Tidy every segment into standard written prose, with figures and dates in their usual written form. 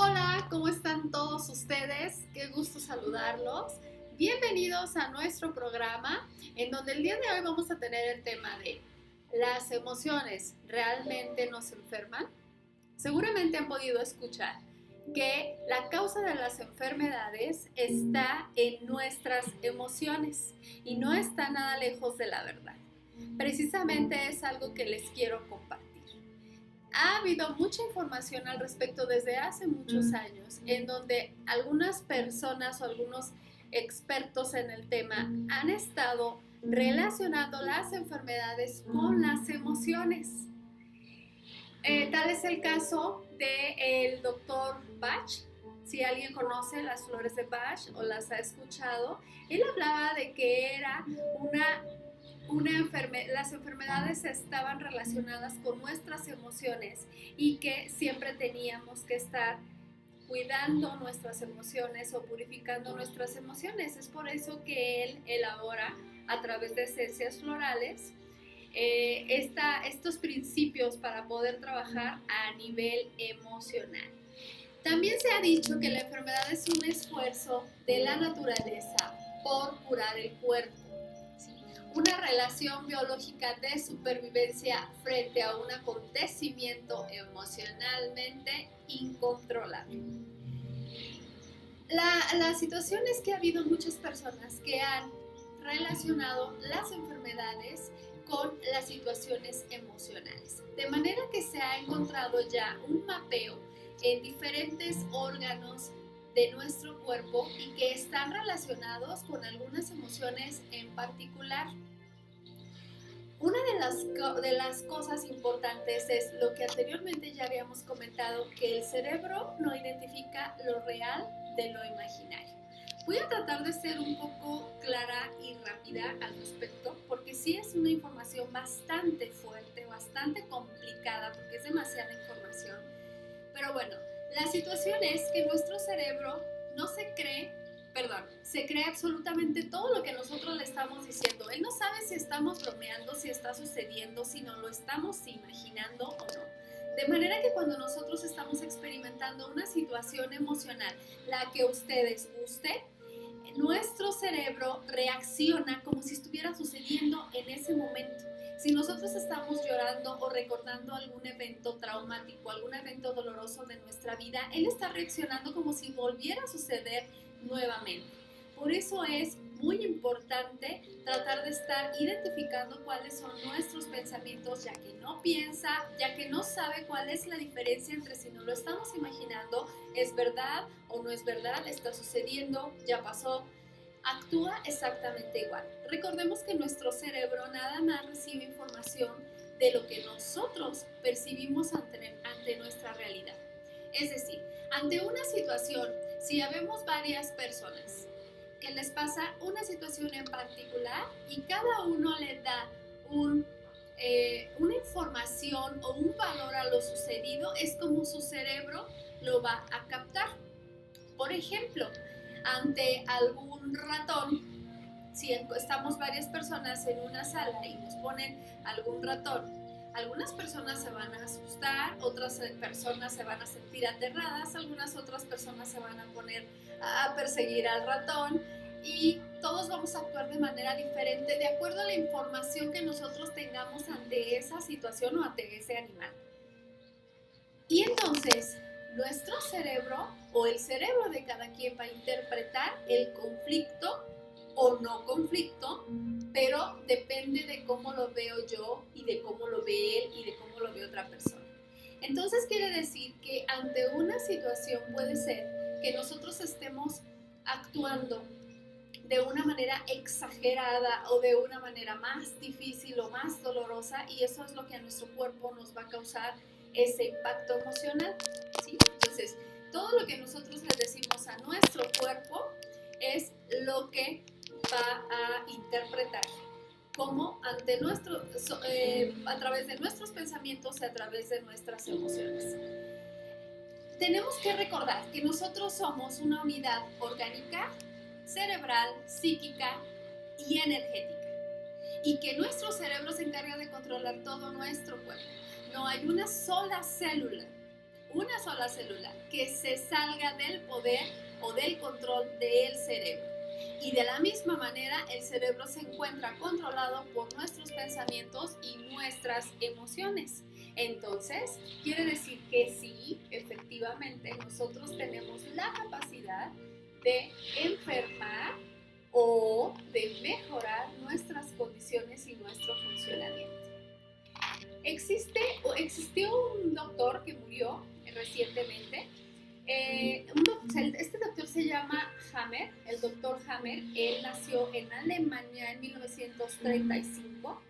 Hola, ¿cómo están todos ustedes? Qué gusto saludarlos. Bienvenidos a nuestro programa en donde el día de hoy vamos a tener el tema de ¿las emociones realmente nos enferman? Seguramente han podido escuchar que la causa de las enfermedades está en nuestras emociones y no está nada lejos de la verdad. Precisamente es algo que les quiero compartir. Ha habido mucha información al respecto desde hace muchos años, en donde algunas personas o algunos expertos en el tema han estado relacionando las enfermedades con las emociones. Tal es el caso del doctor Bach. Si alguien conoce las flores de Bach o las ha escuchado, él hablaba de que era las enfermedades estaban relacionadas con nuestras emociones y que siempre teníamos que estar cuidando nuestras emociones o purificando nuestras emociones. Es por eso que él elabora a través de esencias florales estos principios para poder trabajar a nivel emocional. También se ha dicho que la enfermedad es un esfuerzo de la naturaleza por curar el cuerpo. ¿Sí? Una relación biológica de supervivencia frente a un acontecimiento emocionalmente incontrolable. La situación es que ha habido muchas personas que han relacionado las enfermedades con las situaciones emocionales. De manera que se ha encontrado ya un mapeo en diferentes órganos de nuestro cuerpo y que están relacionados con algunas emociones en particular. Una de las cosas importantes es lo que anteriormente ya habíamos comentado, que el cerebro no identifica lo real de lo imaginario. Voy a tratar de ser un poco clara y rápida al respecto, porque sí es una información bastante fuerte, bastante complicada, porque es demasiada información. Pero bueno, la situación es que nuestro cerebro no se cree, se cree absolutamente todo lo que nosotros le estamos diciendo. Él no sabe si estamos bromeando, si está sucediendo, si nos lo estamos imaginando o no. De manera que cuando nosotros estamos experimentando una situación emocional, la que ustedes guste, nuestro cerebro reacciona como si estuviera sucediendo en ese momento. Si nosotros estamos llorando o recordando algún evento traumático, algún evento doloroso de nuestra vida, él está reaccionando como si volviera a suceder nuevamente. Por eso es muy importante tratar de estar identificando cuáles son nuestros pensamientos, ya que no piensa, ya que no sabe cuál es la diferencia entre si nos lo estamos imaginando, es verdad o no es verdad, está sucediendo, ya pasó. Actúa exactamente igual. Recordemos que nuestro cerebro nada más recibe información de lo que nosotros percibimos ante nuestra realidad. Es decir, ante una situación, si habemos varias personas que les pasa una situación en particular y cada uno le da una información o un valor a lo sucedido, es como su cerebro lo va a captar. Por ejemplo, ante algún ratón, si estamos varias personas en una sala y nos ponen algún ratón, algunas personas se van a asustar, otras personas se van a sentir aterradas, algunas otras personas se van a poner a perseguir al ratón y todos vamos a actuar de manera diferente de acuerdo a la información que nosotros tengamos ante esa situación o ante ese animal. Y entonces, nuestro cerebro o el cerebro de cada quien va a interpretar el conflicto o no conflicto, pero depende de cómo lo veo yo y de cómo lo ve él y de cómo lo ve otra persona. Entonces quiere decir que ante una situación puede ser que nosotros estemos actuando de una manera exagerada o de una manera más difícil o más dolorosa, y eso es lo que a nuestro cuerpo nos va a causar ese impacto emocional, ¿sí? Entonces, todo lo que nosotros le decimos a nuestro cuerpo es lo que va a interpretar como a través de nuestros pensamientos y a través de nuestras emociones. Tenemos que recordar que nosotros somos una unidad orgánica, cerebral, psíquica y energética, y que nuestro cerebro se encarga de controlar todo nuestro cuerpo. No hay una sola célula una sola célula que se salga del poder o del control del cerebro. Y de la misma manera, el cerebro se encuentra controlado por nuestros pensamientos y nuestras emociones. Entonces, quiere decir que sí, efectivamente, nosotros tenemos la capacidad de enfermar o de mejorar nuestras condiciones y nuestro funcionamiento. Existió un doctor que murió recientemente. Este doctor se llama Hammer, el doctor Hammer. Él nació en Alemania en 1935.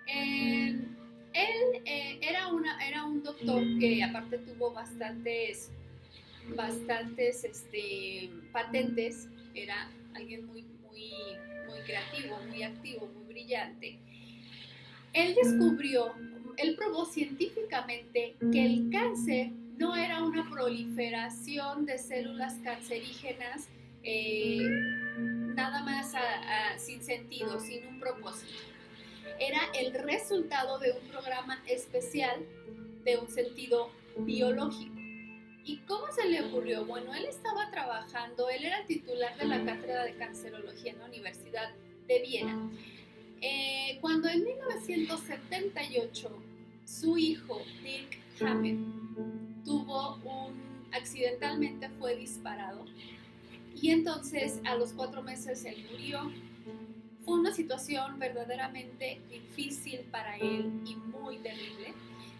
Él era un doctor que aparte tuvo bastantes patentes. Era alguien muy creativo, muy activo, muy brillante. Él probó científicamente que el cáncer no era una proliferación de células cancerígenas nada más sin sentido, sin un propósito. Era el resultado de un programa especial de un sentido biológico. ¿Y cómo se le ocurrió? Bueno, él estaba trabajando, él era el titular de la cátedra de cancerología en la Universidad de Viena. Cuando en 1978 su hijo, Dirk Hammer, accidentalmente fue disparado y entonces a los 4 meses él murió. Fue una situación verdaderamente difícil para él y muy terrible.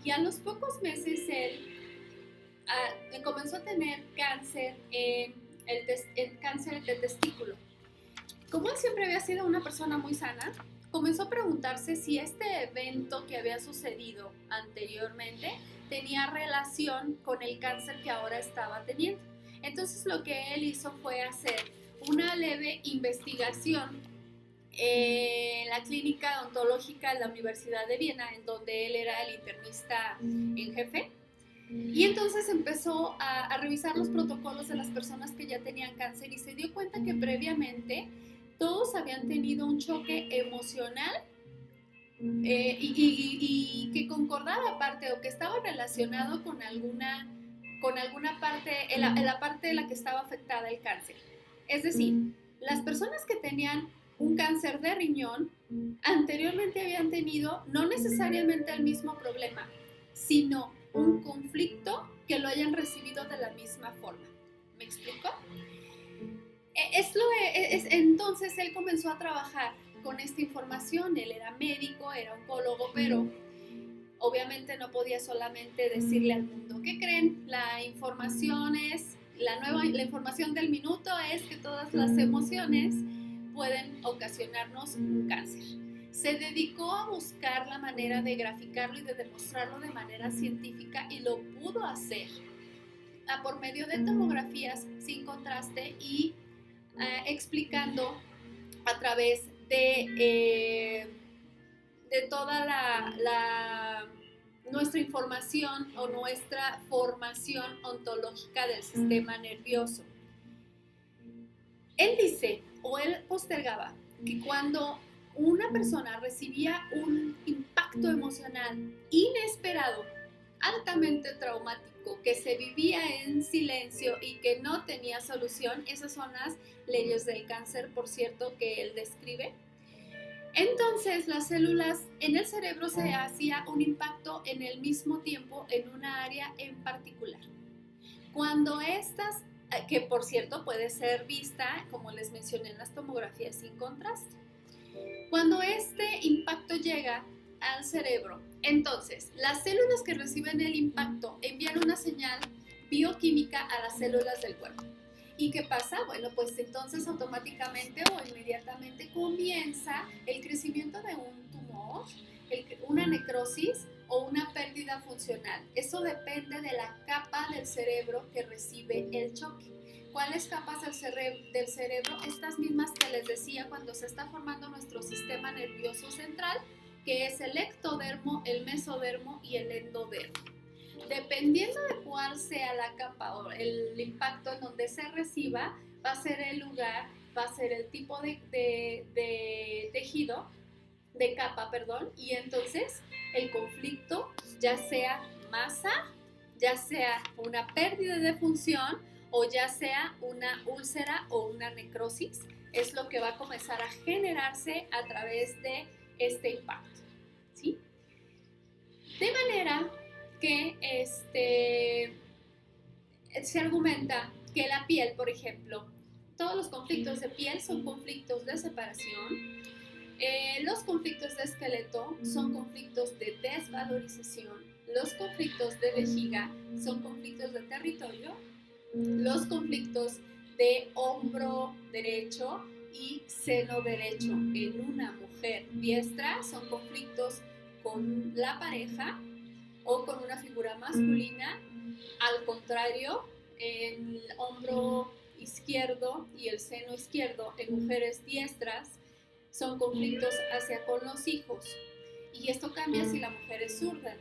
Y a los pocos meses él comenzó a tener cáncer cáncer de testículo. Como él siempre había sido una persona muy sana, comenzó a preguntarse si este evento que había sucedido anteriormente tenía relación con el cáncer que ahora estaba teniendo. Entonces lo que él hizo fue hacer una leve investigación en la clínica odontológica de la Universidad de Viena, en donde él era el internista en jefe. Y entonces empezó a revisar los protocolos de las personas que ya tenían cáncer y se dio cuenta que previamente todos habían tenido un choque emocional y que concordaba aparte o que estaba relacionado con alguna parte, en la parte de la que estaba afectada el cáncer. Es decir, las personas que tenían un cáncer de riñón anteriormente habían tenido no necesariamente el mismo problema, sino un conflicto que lo hayan recibido de la misma forma. ¿Me explico? Entonces él comenzó a trabajar con esta información. Él era médico, era oncólogo, pero obviamente no podía solamente decirle al mundo, ¿qué creen? La información del minuto es que todas las emociones pueden ocasionarnos un cáncer. Se dedicó a buscar la manera de graficarlo y de demostrarlo de manera científica y lo pudo hacer por medio de tomografías sin contraste y explicando a través de toda nuestra información o nuestra formación ontológica del sistema nervioso. Él dice, o él postergaba, que cuando una persona recibía un impacto emocional inesperado, altamente traumático, que se vivía en silencio y que no tenía solución, esas son las leyes del cáncer, por cierto, que él describe. Entonces las células en el cerebro se hacía un impacto en el mismo tiempo en una área en particular. Cuando estas, que por cierto puede ser vista, como les mencioné, en las tomografías sin contraste. Cuando este impacto llega al cerebro, entonces las células que reciben el impacto envían una señal bioquímica a las células del cuerpo. ¿Y qué pasa? Bueno, pues entonces automáticamente o inmediatamente comienza el crecimiento de un tumor, una necrosis o una pérdida funcional. Eso depende de la capa del cerebro que recibe el choque. ¿Cuáles capas del cerebro? Estas mismas que les decía cuando se está formando nuestro sistema nervioso central, que es el ectodermo, el mesodermo y el endodermo. Dependiendo de cuál sea la capa o el impacto en donde se reciba, va a ser el lugar, va a ser el tipo de tejido, de capa, perdón, y entonces el conflicto, ya sea masa, ya sea una pérdida de función o ya sea una úlcera o una necrosis, es lo que va a comenzar a generarse a través de este impacto, ¿sí? De manera que se argumenta que la piel, por ejemplo, todos los conflictos de piel son conflictos de separación, los conflictos de esqueleto son conflictos de desvalorización, los conflictos de vejiga son conflictos de territorio, los conflictos de hombro derecho y seno derecho en una mujer diestra son conflictos con la pareja o con una figura masculina. Al contrario, el hombro izquierdo y el seno izquierdo en mujeres diestras son conflictos hacia con los hijos. Y esto cambia si la mujer es zurda.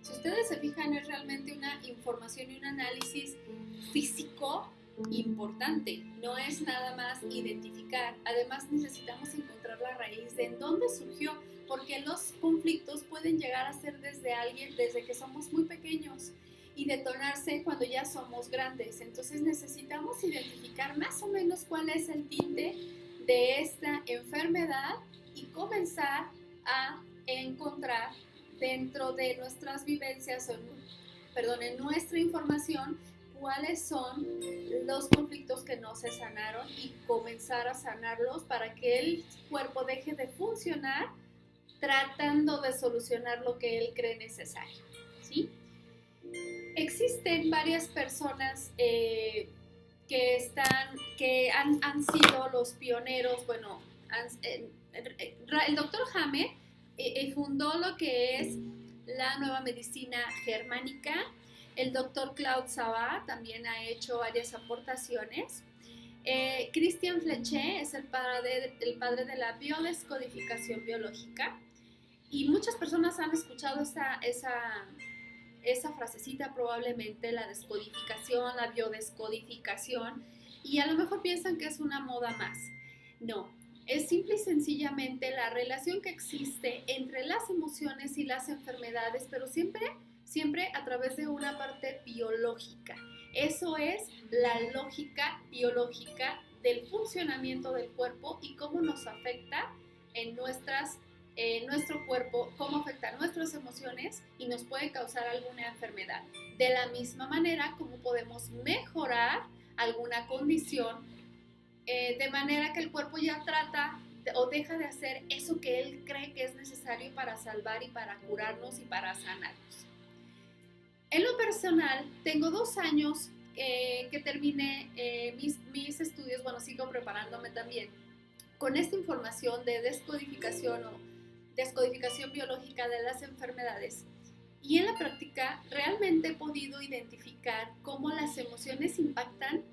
Si ustedes se fijan, es realmente una información y un análisis físico importante. No es nada más identificar. Además, necesitamos encontrar la raíz de en dónde surgió, porque los conflictos pueden llegar a ser desde que somos muy pequeños y detonarse cuando ya somos grandes. Entonces necesitamos identificar más o menos cuál es el tinte de esta enfermedad y comenzar a encontrar dentro de nuestras vivencias, en nuestra información, cuáles son los conflictos que no se sanaron y comenzar a sanarlos para que el cuerpo deje de funcionar tratando de solucionar lo que él cree necesario, ¿sí? Existen varias personas que han sido los pioneros. Bueno, el doctor Hamer fundó lo que es la nueva medicina germánica. El doctor Claude Savart también ha hecho varias aportaciones. Christian Fleché es el padre de la biodescodificación biológica, y muchas personas han escuchado esa frasecita, probablemente, la descodificación, la biodescodificación, y a lo mejor piensan que es una moda más. No, es simple y sencillamente la relación que existe entre las emociones y las enfermedades, pero siempre a través de una parte biológica. Eso es la lógica biológica del funcionamiento del cuerpo y cómo nos afecta en nuestro cuerpo, cómo afecta nuestras emociones y nos puede causar alguna enfermedad. De la misma manera como podemos mejorar alguna condición, de manera que el cuerpo ya trata o deja de hacer eso que él cree que es necesario para salvar y para curarnos y para sanarnos. En lo personal, tengo 2 años que terminé mis estudios, sigo preparándome también con esta información de descodificación o descodificación biológica de las enfermedades. Y en la práctica realmente he podido identificar cómo las emociones impactan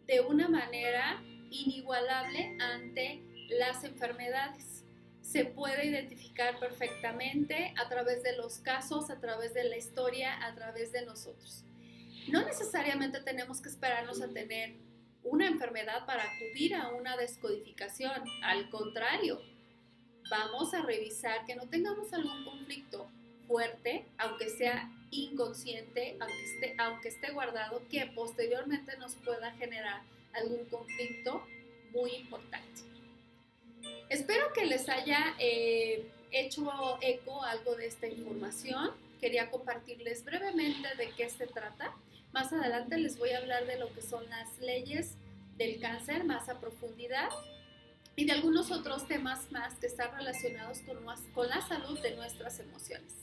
de una manera inigualable ante las enfermedades. Se puede identificar perfectamente a través de los casos, a través de la historia, a través de nosotros. No necesariamente tenemos que esperarnos a tener una enfermedad para acudir a una descodificación. Al contrario, vamos a revisar que no tengamos algún conflicto fuerte, aunque sea inconsciente, aunque esté guardado, que posteriormente nos pueda generar algún conflicto muy importante. Espero que les haya hecho eco algo de esta información. Quería compartirles brevemente de qué se trata. Más adelante les voy a hablar de lo que son las leyes del cáncer más a profundidad y de algunos otros temas más que están relacionados con la salud de nuestras emociones.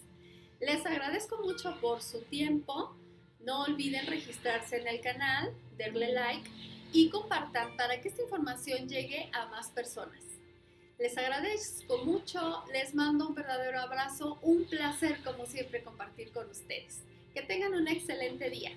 Les agradezco mucho por su tiempo. No olviden registrarse en el canal, darle like y compartan para que esta información llegue a más personas. Les agradezco mucho, les mando un verdadero abrazo, un placer como siempre compartir con ustedes. Que tengan un excelente día.